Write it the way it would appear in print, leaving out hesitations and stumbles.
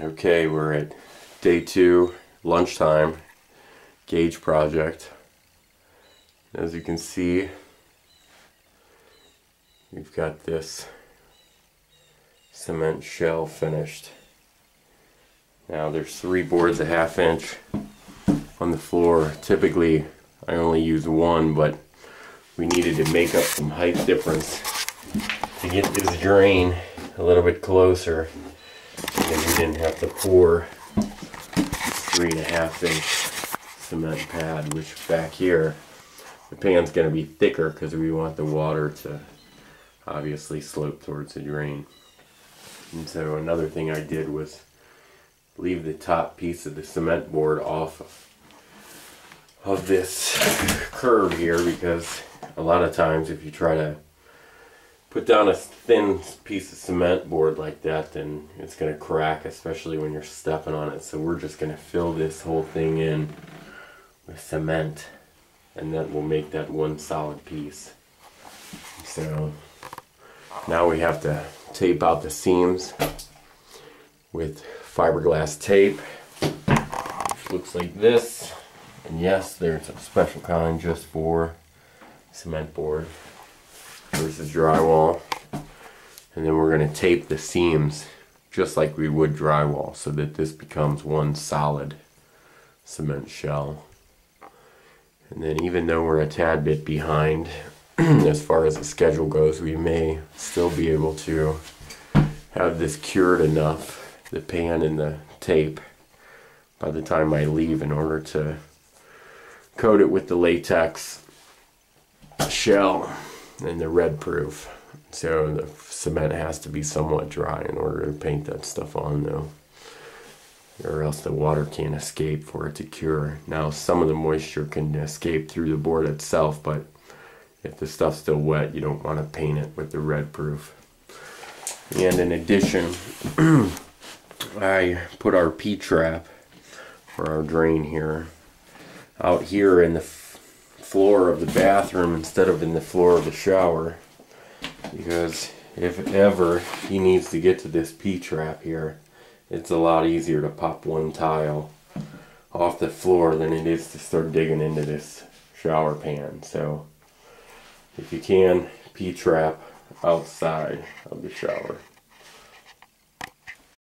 Okay, we're at day 2, lunchtime, gauge project. As you can see, we've got this cement shell finished. Now there's 3 boards a 1/2 inch on the floor. Typically I only use 1, but we needed to make up some height difference to get this drain a little bit closer. And we didn't have to pour 3 1/2 inch cement pad, which back here the pan's going to be thicker because we want the water to obviously slope towards the drain. And so another thing I did was leave the top piece of the cement board off of this curb here, because a lot of times if you try to put down a thin piece of cement board like that, then it's going to crack, especially when you're stepping on it. So we're just going to fill this whole thing in with cement, and that will make that one solid piece. So now we have to tape out the seams with fiberglass tape, which looks like this. And yes, there's a special kind just for cement board versus drywall. And then we're going to tape the seams just like we would drywall, so that this becomes one solid cement shell. And then even though we're a tad bit behind as far as the schedule goes, we may still be able to have this cured enough, the pan and the tape, by the time I leave, in order to coat it with the latex shell and the red proof. So the cement has to be somewhat dry in order to paint that stuff on, though, or else the water can't escape for it to cure. Now some of the moisture can escape through the board itself, but if the stuff's still wet, you don't want to paint it with the red proof. And in addition, I put our P-trap for our drain here out here in the floor of the bathroom instead of in the floor of the shower, because if ever he needs to get to this P-trap here, it's a lot easier to pop one tile off the floor than it is to start digging into this shower pan. So if you can, P-trap outside of the shower.